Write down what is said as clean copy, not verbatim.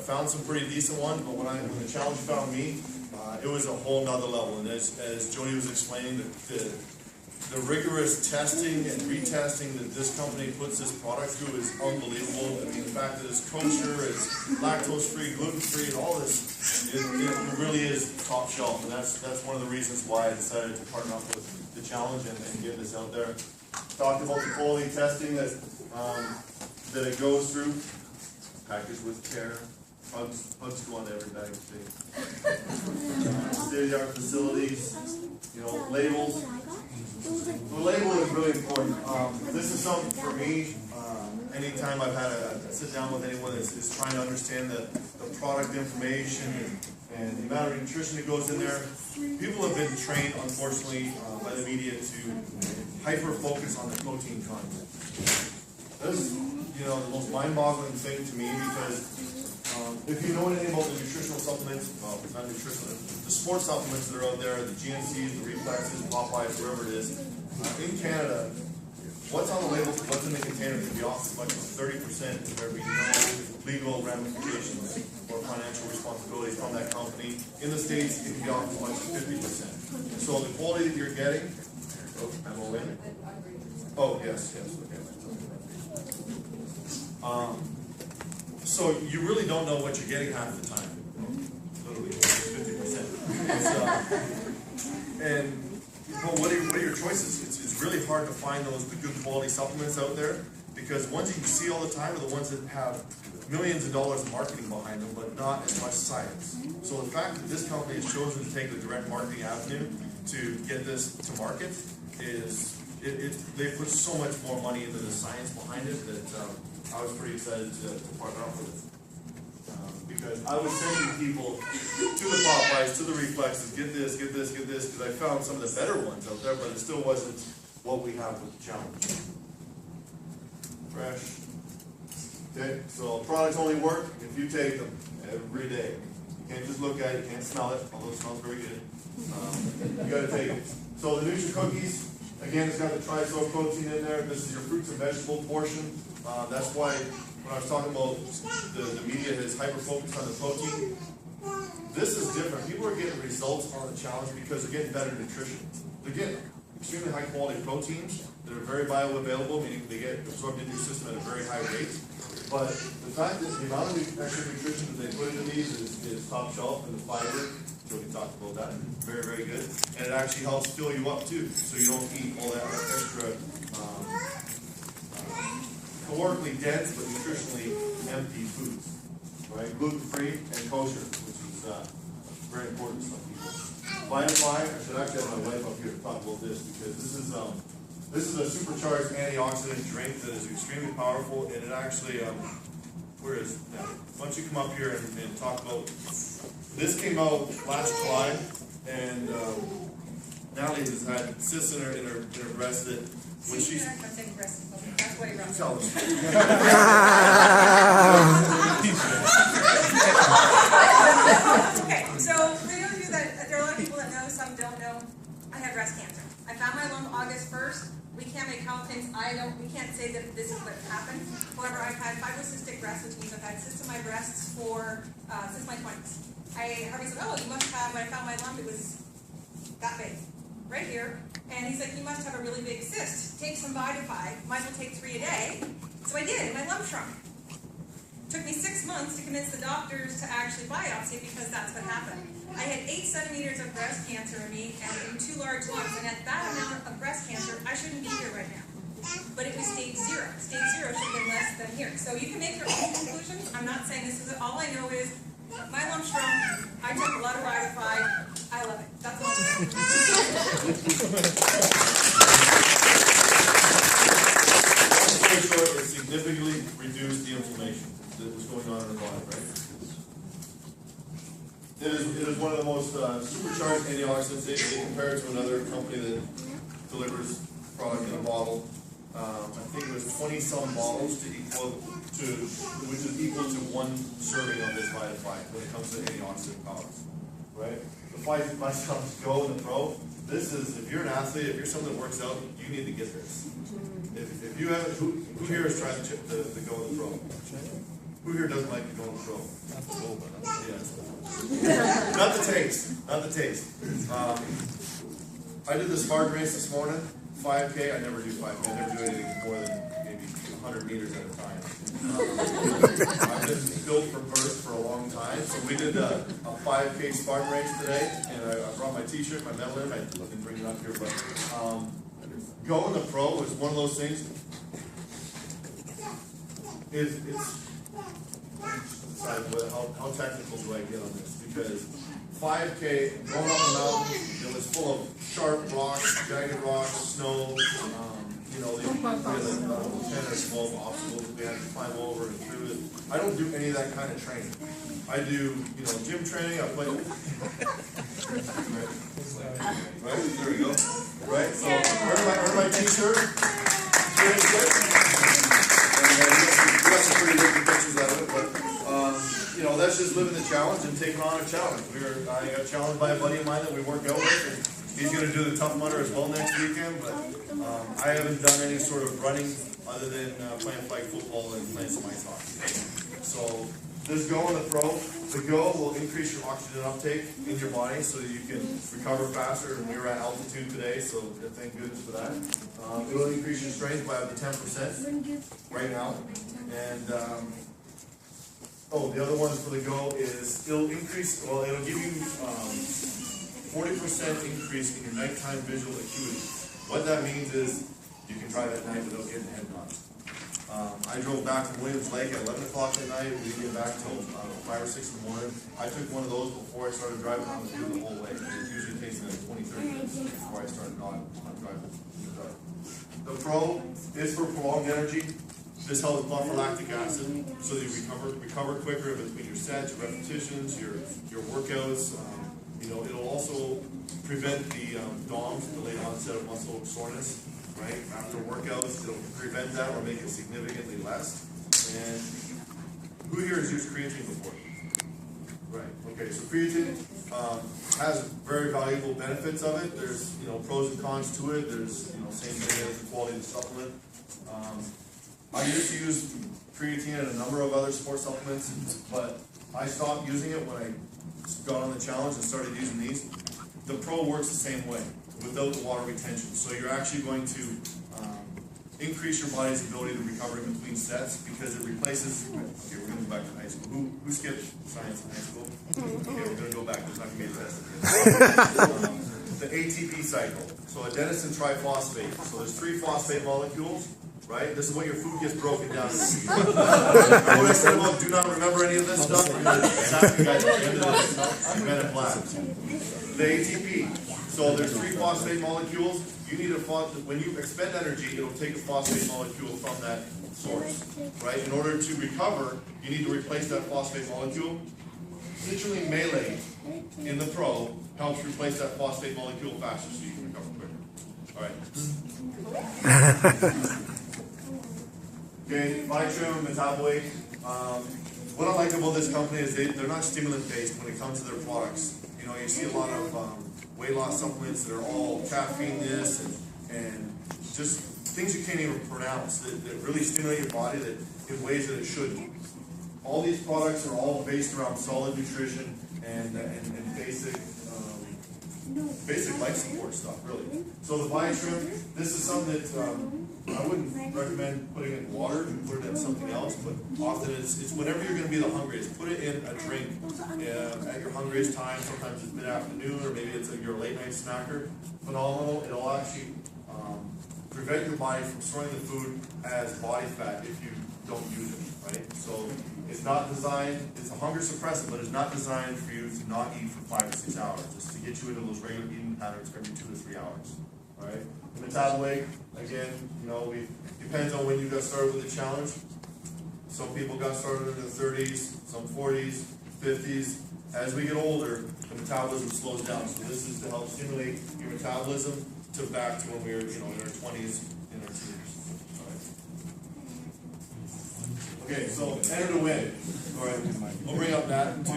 found some pretty decent ones, but when the challenge found me, it was a whole nother level. And as Jody was explaining, the rigorous testing and retesting that this company puts this product through is unbelievable. I mean, the fact that it's kosher, it's lactose-free, gluten-free, and all this, it really is top shelf. And that's one of the reasons why I decided to partner up with the challenge and get this out there. Talked about the quality testing that it goes through. Packaged with care. Hugs go on every bag of steak. State-of-the-art facilities, labels. The label is really important. This is something for me. Anytime I've had a sit down with anyone that is trying to understand the product information and the amount of nutrition that goes in there, people have been trained, unfortunately, by the media to hyper-focus on the protein content. This is, the most mind-boggling thing to me because if you know anything about the nutritional supplements, well, not nutritional, the sports supplements that are out there, the GNCs, the Reflexes, Popeyes, wherever it is, in Canada, what's on the label, what's in the container can be off as much as 30% of every legal ramifications or financial responsibilities from that company. In the States, it can be off as much as 50%. So the quality that you're getting, oh, yes, okay. So you really don't know what you're getting half the time. Literally 50%. But what are your choices? It's really hard to find the good quality supplements out there because ones that you see all the time are the ones that have millions of dollars of marketing behind them, but not as much science. So the fact that this company has chosen to take the direct marketing avenue to get this to market is they put so much more money into the science behind it that I was pretty excited to partner up with it. Because I was sending people to the Popeyes, to the Reflexes, get this, because I found some of the better ones out there, but it still wasn't what we have with the challenge. Fresh. Okay, so products only work if you take them every day. You can't just look at it, you can't smell it, although it smells very good. You gotta take it. So the Nutri Cookies, again, it's got the tri-soy protein in there. This is your fruits and vegetable portion. That's why when I was talking about the media is hyper-focused on the protein, this is different. People are getting results on the challenge because they're getting better nutrition. They're getting extremely high-quality proteins that are very bioavailable, meaning they get absorbed into your system at a very high rate. But the fact that the amount of extra nutrition that they put into these is top shelf, and the fiber, Jody talked about that, very, very good. And it actually helps fill you up too, so you don't eat all that extra calorically dense but nutritionally empty foods, right? Gluten-free and kosher, which is very important to some people. Vitify, I should actually have my wife up here to talk about this because this is a supercharged antioxidant drink that is extremely powerful, and it actually, where is it? Why don't you come up here and talk about, this came out last July, and Natalie has had cysts in her breast that when she's... That's why you're on. Tell them. Okay, so for those of you that, there are a lot of people that know, some don't know, I had breast cancer. I found my lump August 1st. We can't make health things. We can't say that this is what happened. However, I've had fibrocystic breast, which means I've had cysts in my breasts since my 20s. Harvey said, oh, you must have, when I found my lump, it was that big, right here. And he's like, you must have a really big cyst. Take some Vitify. Might as well take 3 a day. So I did, and my lump shrunk. Took me 6 months to convince the doctors to actually biopsy because that's what happened. I had 8 centimeters of breast cancer in me and 2 large lumps, and at that amount of breast cancer, I shouldn't be here right now. But it was stage 0. Stage 0 should have been less than here. So you can make your own conclusions. I'm not saying this is it. All I know is my lump shrunk. I took a lot of Vitify. I love it. That's all I'm saying. It significantly reduced the inflammation that was going on in the body, right? It is one of the most supercharged antioxidants. They compare it to another company that delivers product in a bottle. I think it was 20-some bottles which is equal to 1 serving of this Vitify when it comes to antioxidant powers, right? The fight myself go in the pro. This is, if you're an athlete, if you're someone that works out, you need to get this. If you haven't, who here is trying to go in the pro? Who here doesn't like to go on the pro? Yeah. Not the taste. Not the taste. I did this hard race this morning, 5K. I never do 5K. I never do anything more than maybe 100 meters at a time. I've been built for burst for a long time, so we did a 5K Spartan race today, and I brought my t-shirt, my medal in. I didn't bring it up here, but going the pro is one of those things. How technical do I get on this? Because 5K, going up the mountain, it was full of sharp rocks, jagged rocks, snow, we had like 10 or 12 obstacles that we had to climb over and through it. I don't do any of that kind of training. I do, gym training, I play. Right? There we go. Right? So, earn my t-shirt. We got some pretty different pictures out of it, but that's just living the challenge and taking on a challenge. I got challenged by a buddy of mine that we work out with, and he's going to do the Tough Mudder as well next weekend, but I haven't done any sort of running other than playing flag football and playing some ice hockey. So this Go in the Pro, the Go will increase your oxygen uptake in your body so that you can recover faster. And we were at altitude today, so thank goodness for that. It will increase your strength by up to 10% right now. And the other ones for the Go is it'll give you 40% increase in your nighttime visual acuity. What that means is you can drive at night without getting head knocked. I drove back from Williams Lake at 11 o'clock at night. We didn't get back till 5 or 6 in the morning. I took one of those before I started driving on the field the whole way. It usually takes me 20-30 minutes before I start driving. The Pro is for prolonged energy. This helps buffer lactic acid so that you recover quicker in between your sets, your repetitions, your workouts. It'll also prevent the DOMS, delayed onset of muscle soreness, right? After workouts, it'll prevent that or make it significantly less. And who here has used creatine before? Right. Okay. So creatine has very valuable benefits of it. There's pros and cons to it. There's same thing as the quality of the supplement. I used to use creatine and a number of other sports supplements, but I stopped using it when I got on the challenge and started using these. The Pro works the same way, without the water retention. So you're actually going to increase your body's ability to recover in between sets because it replaces. Okay, we're going to go back to high school. Who skipped science in high school? Okay, we're going to go back. There's not going to be a test. The ATP cycle. So adenosine triphosphate. So there's 3 phosphate molecules. Right? This is when your food gets broken down. Remember what I said about do not remember any of this stuff? You're going to attack you guys at the end of this. You're going to black. The ATP. So there's 3 phosphate molecules. You need when you expend energy, it'll take a phosphate molecule from that source. Right? In order to recover, you need to replace that phosphate molecule. Citrulline melee in the Pro helps replace that phosphate molecule faster so you can recover quicker. Alright. Okay, Vitrum, Metabolic. What I like about this company is they're not stimulant based when it comes to their products. You see a lot of weight loss supplements that are all caffeine this and just things you can't even pronounce that really stimulate your body in ways that it shouldn't. All these products are all based around solid nutrition and basic life support stuff, really. So the Vitrum, this is something that I wouldn't recommend putting it in water and put it in something else, but often it's whenever you're going to be the hungriest, put it in a drink at your hungriest time. Sometimes it's mid-afternoon or maybe it's your late-night snacker. Phenomenal. It'll actually prevent your body from storing the food as body fat if you don't use it, right? So it's not designed, it's a hunger suppressant, but it's not designed for you to not eat for 5 to 6 hours. It's to get you into those regular eating patterns every 2 to 3 hours, right? The Metabolic, again, depends on when you got started with the challenge. Some people got started in their 30s, some 40s, 50s. As we get older, the metabolism slows down. So this is to help stimulate your metabolism to back to when we were, in our 20s, in our teens. All right. Okay, so enter to win. All right, we'll bring up Matt to